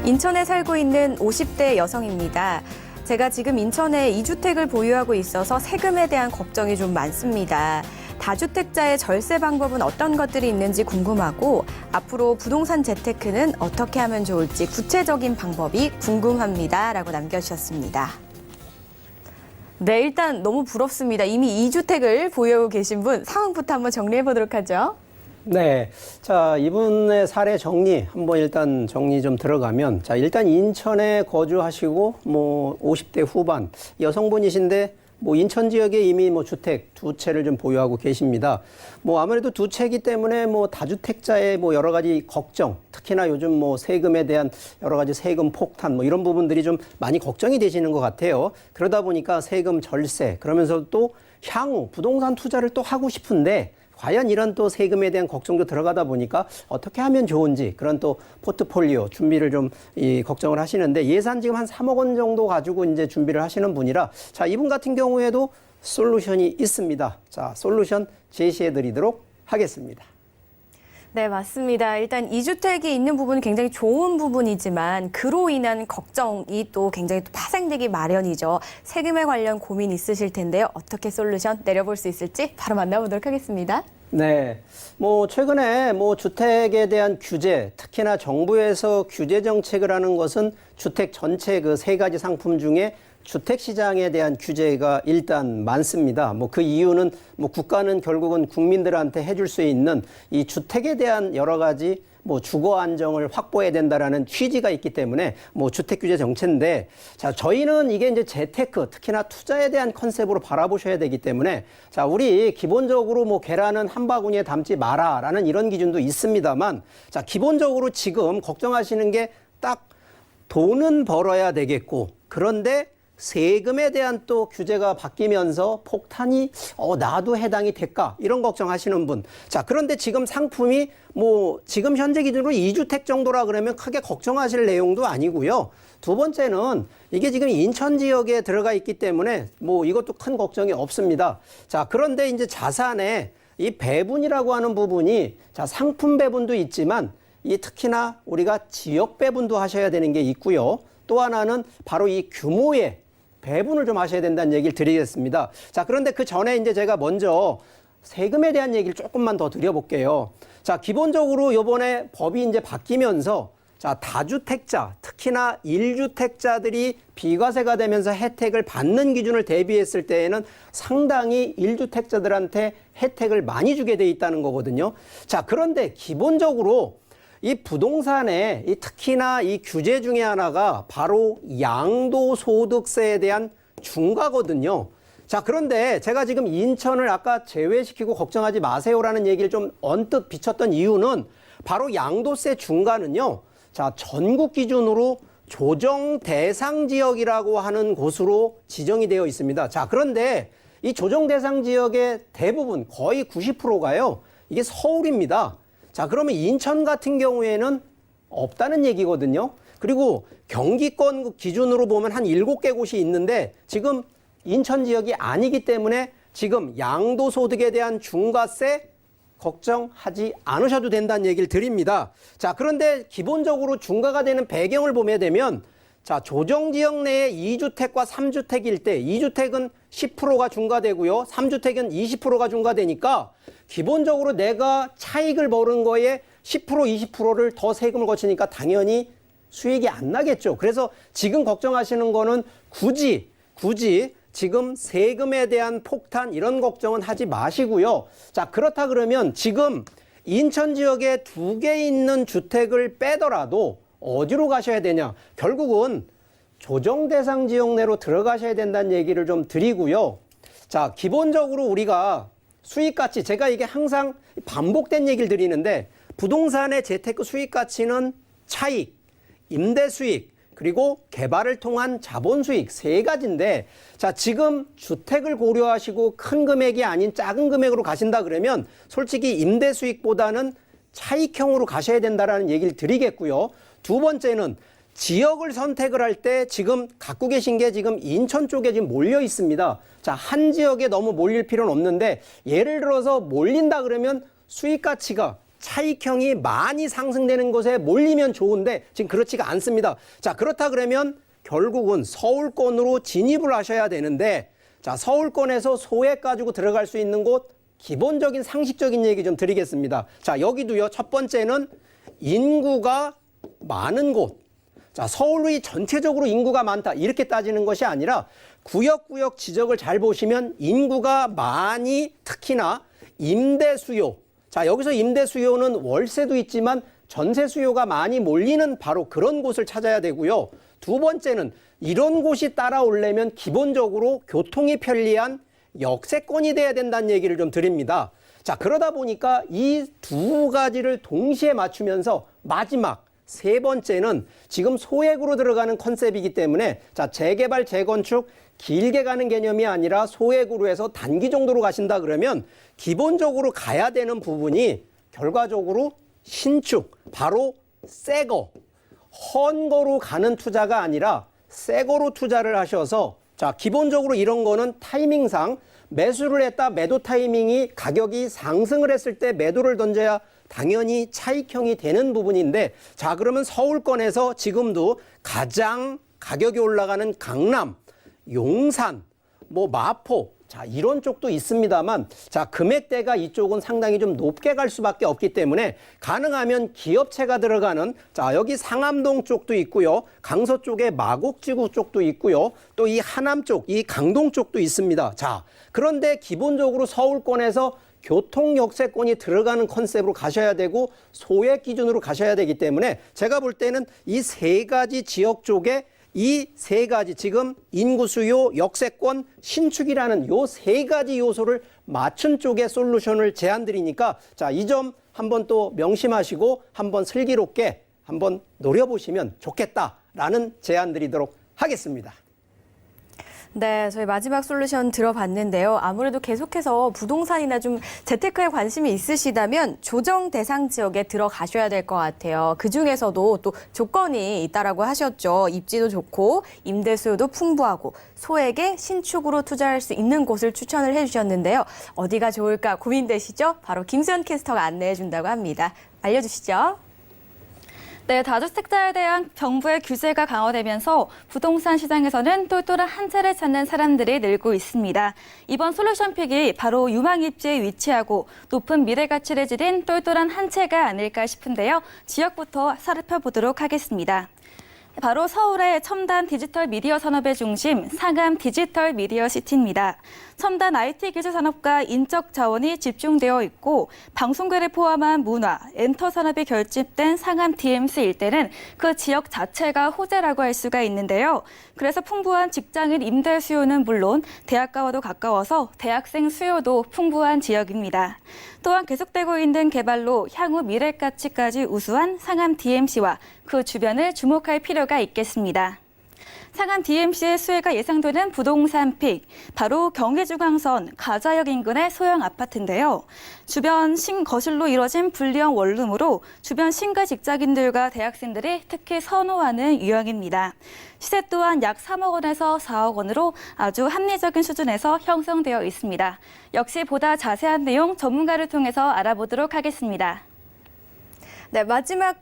인천에 살고 있는 50대 여성입니다. 제가 지금 인천에 2주택을 보유하고 있어서 세금에 대한 걱정이 좀 많습니다. 다주택자의 절세 방법은 어떤 것들이 있는지 궁금하고 앞으로 부동산 재테크는 어떻게 하면 좋을지 구체적인 방법이 궁금합니다. 라고 남겨주셨습니다. 네, 일단 너무 부럽습니다. 이미 2주택을 보유하고 계신 분 상황부터 한번 정리해 보도록 하죠. 네. 자, 이분의 사례 한번 일단 정리 좀 들어가면, 자, 일단 인천에 거주하시고, 50대 후반, 여성분이신데, 인천 지역에 이미 주택 두 채를 좀 보유하고 계십니다. 아무래도 두 채이기 때문에 다주택자의 여러 가지 걱정, 특히나 요즘 세금에 대한 여러 가지 세금 폭탄 이런 부분들이 좀 많이 걱정이 되시는 것 같아요. 그러다 보니까 세금 절세, 그러면서 또 향후 부동산 투자를 또 하고 싶은데, 과연 이런 또 세금에 대한 걱정도 들어가다 보니까 어떻게 하면 좋은지 그런 또 포트폴리오 준비를 좀 걱정을 하시는데 예산 지금 한 3억 원 정도 가지고 이제 준비를 하시는 분이라 자, 이분 같은 경우에도 솔루션이 있습니다. 자, 솔루션 제시해 드리도록 하겠습니다. 네, 맞습니다. 일단 2주택이 있는 부분은 굉장히 좋은 부분이지만 그로 인한 걱정이 또 굉장히 또 파생되기 마련이죠. 세금에 관련 고민 있으실 텐데요. 어떻게 솔루션 내려볼 수 있을지 바로 만나보도록 하겠습니다. 네. 최근에 주택에 대한 규제, 특히나 정부에서 규제 정책을 하는 것은 주택 전체 그 세 가지 상품 중에 주택 시장에 대한 규제가 일단 많습니다. 그 이유는 국가는 결국은 국민들한테 해줄 수 있는 이 주택에 대한 여러 가지 주거 안정을 확보해야 된다라는 취지가 있기 때문에 주택 규제 정책인데 자, 저희는 이게 이제 재테크, 특히나 투자에 대한 컨셉으로 바라보셔야 되기 때문에 자, 우리 기본적으로 계란은 한 바구니에 담지 마라라는 이런 기준도 있습니다만 자, 기본적으로 지금 걱정하시는 게 딱 돈은 벌어야 되겠고 그런데 세금에 대한 또 규제가 바뀌면서 폭탄이 나도 해당이 될까 이런 걱정하시는 분. 자, 그런데 지금 상품이 지금 현재 기준으로 2주택 정도라 그러면 크게 걱정하실 내용도 아니고요. 두 번째는 이게 지금 인천 지역에 들어가 있기 때문에 이것도 큰 걱정이 없습니다. 자, 그런데 이제 자산의 이 배분이라고 하는 부분이 자, 상품 배분도 있지만 이 특히나 우리가 지역 배분도 하셔야 되는 게 있고요. 또 하나는 바로 이 규모의 배분을 좀 하셔야 된다는 얘기를 드리겠습니다. 자, 그런데 그 전에 이제 제가 먼저 세금에 대한 얘기를 조금만 더 드려볼게요. 자, 기본적으로 요번에 법이 이제 바뀌면서 자, 다주택자, 특히나 1주택자들이 비과세가 되면서 혜택을 받는 기준을 대비했을 때에는 상당히 1주택자들한테 혜택을 많이 주게 돼 있다는 거거든요. 자, 그런데 기본적으로 이 부동산에 특히나 이 규제 중에 하나가 바로 양도소득세에 대한 중과거든요. 자, 그런데 제가 지금 인천을 아까 제외시키고 걱정하지 마세요라는 얘기를 좀 언뜻 비쳤던 이유는 바로 양도세 중과는요. 자, 전국 기준으로 조정 대상 지역이라고 하는 곳으로 지정이 되어 있습니다. 자, 그런데 이 조정 대상 지역의 대부분 거의 90%가요. 이게 서울입니다. 자, 그러면 인천 같은 경우에는 없다는 얘기거든요. 그리고 경기권 기준으로 보면 한 7개 곳이 있는데 지금 인천 지역이 아니기 때문에 지금 양도소득에 대한 중과세 걱정하지 않으셔도 된다는 얘기를 드립니다. 자, 그런데 기본적으로 중과가 되는 배경을 보게 되면 자, 조정지역 내에 2주택과 3주택일 때 2주택은 10%가 중과되고요. 3주택은 20%가 중과되니까 기본적으로 내가 차익을 벌은 거에 10%, 20%를 더 세금을 거치니까 당연히 수익이 안 나겠죠. 그래서 지금 걱정하시는 거는 굳이 지금 세금에 대한 폭탄 이런 걱정은 하지 마시고요. 자, 그렇다 그러면 지금 인천 지역에 2개 있는 주택을 빼더라도 어디로 가셔야 되냐? 결국은 조정 대상 지역 내로 들어가셔야 된다는 얘기를 좀 드리고요. 자, 기본적으로 우리가 수익 가치, 제가 이게 항상 반복된 얘기를 드리는데 부동산의 재테크 수익 가치는 차익, 임대 수익, 그리고 개발을 통한 자본 수익 세 가지인데 자, 지금 주택을 고려하시고 큰 금액이 아닌 작은 금액으로 가신다 그러면 솔직히 임대 수익보다는 차익형으로 가셔야 된다라는 얘기를 드리겠고요. 두 번째는 지역을 선택을 할 때 지금 갖고 계신 게 지금 인천 쪽에 지금 몰려 있습니다. 자, 한 지역에 너무 몰릴 필요는 없는데 예를 들어서 몰린다 그러면 수익 가치가 차익형이 많이 상승되는 곳에 몰리면 좋은데 지금 그렇지가 않습니다. 자, 그렇다 그러면 결국은 서울권으로 진입을 하셔야 되는데, 자, 서울권에서 소액 가지고 들어갈 수 있는 곳, 기본적인 상식적인 얘기 좀 드리겠습니다. 자, 여기도요. 첫 번째는 인구가 많은 곳. 자, 서울이 전체적으로 인구가 많다 이렇게 따지는 것이 아니라 구역구역 지적을 잘 보시면 인구가 많이, 특히나 임대 수요. 자, 여기서 임대 수요는 월세도 있지만 전세 수요가 많이 몰리는 바로 그런 곳을 찾아야 되고요. 두 번째는 이런 곳이 따라오려면 기본적으로 교통이 편리한 역세권이 돼야 된다는 얘기를 좀 드립니다. 자, 그러다 보니까 이 두 가지를 동시에 맞추면서 마지막 세 번째는 지금 소액으로 들어가는 컨셉이기 때문에, 자, 재개발, 재건축 길게 가는 개념이 아니라 소액으로 해서 단기 정도로 가신다 그러면 기본적으로 가야 되는 부분이 결과적으로 신축, 바로 새 거, 헌거로 가는 투자가 아니라 새 거로 투자를 하셔서, 자, 기본적으로 이런 거는 타이밍상 매수를 했다, 매도 타이밍이 가격이 상승을 했을 때 매도를 던져야 당연히 차익형이 되는 부분인데, 자, 그러면 서울권에서 지금도 가장 가격이 올라가는 강남, 용산, 뭐 마포, 자, 이런 쪽도 있습니다만, 자, 금액대가 이쪽은 상당히 좀 높게 갈 수밖에 없기 때문에 가능하면 기업체가 들어가는, 자, 여기 상암동 쪽도 있고요. 강서 쪽에 마곡지구 쪽도 있고요. 또 이 하남 쪽, 이 강동 쪽도 있습니다. 자, 그런데 기본적으로 서울권에서 교통 역세권이 들어가는 컨셉으로 가셔야 되고 소액 기준으로 가셔야 되기 때문에 제가 볼 때는 이 세 가지 지역 쪽에 이 세 가지, 지금 인구 수요, 역세권, 신축이라는 요 세 가지 요소를 맞춘 쪽의 솔루션을 제안드리니까, 자, 이 점 한번 또 명심하시고 한번 슬기롭게 한번 노려보시면 좋겠다라는 제안 드리도록 하겠습니다. 네, 저희 마지막 솔루션 들어봤는데요. 아무래도 계속해서 부동산이나 좀 재테크에 관심이 있으시다면 조정 대상 지역에 들어가셔야 될 것 같아요. 그중에서도 또 조건이 있다라고 하셨죠. 입지도 좋고 임대 수요도 풍부하고 소액의 신축으로 투자할 수 있는 곳을 추천을 해주셨는데요. 어디가 좋을까 고민되시죠? 바로 김수현 캐스터가 안내해 준다고 합니다. 알려주시죠. 네, 다주택자에 대한 정부의 규제가 강화되면서 부동산 시장에서는 똘똘한 한 채를 찾는 사람들이 늘고 있습니다. 이번 솔루션픽이 바로 유망 입지에 위치하고 높은 미래 가치를 지닌 똘똘한 한 채가 아닐까 싶은데요. 지역부터 살펴보도록 하겠습니다. 바로 서울의 첨단 디지털 미디어 산업의 중심 상암 디지털 미디어 시티입니다. 첨단 IT 기술 산업과 인적 자원이 집중되어 있고 방송계를 포함한 문화, 엔터 산업이 결집된 상암 DMC 일대는 그 지역 자체가 호재라고 할 수가 있는데요. 그래서 풍부한 직장인 임대 수요는 물론 대학가와도 가까워서 대학생 수요도 풍부한 지역입니다. 또한 계속되고 있는 개발로 향후 미래 가치까지 우수한 상암 DMC와 그 주변을 주목할 필요가 있겠습니다. 상암 DMC의 수혜가 예상되는 부동산 픽, 바로 경기중앙선 가자역 인근의 소형 아파트인데요. 주변 신거실로 이뤄진 불리형 원룸으로 주변 신가 직장인들과 대학생들이 특히 선호하는 유형입니다. 시세 또한 약 3억 원에서 4억 원으로 아주 합리적인 수준에서 형성되어 있습니다. 역시 보다 자세한 내용 전문가를 통해서 알아보도록 하겠습니다. 네, 마지막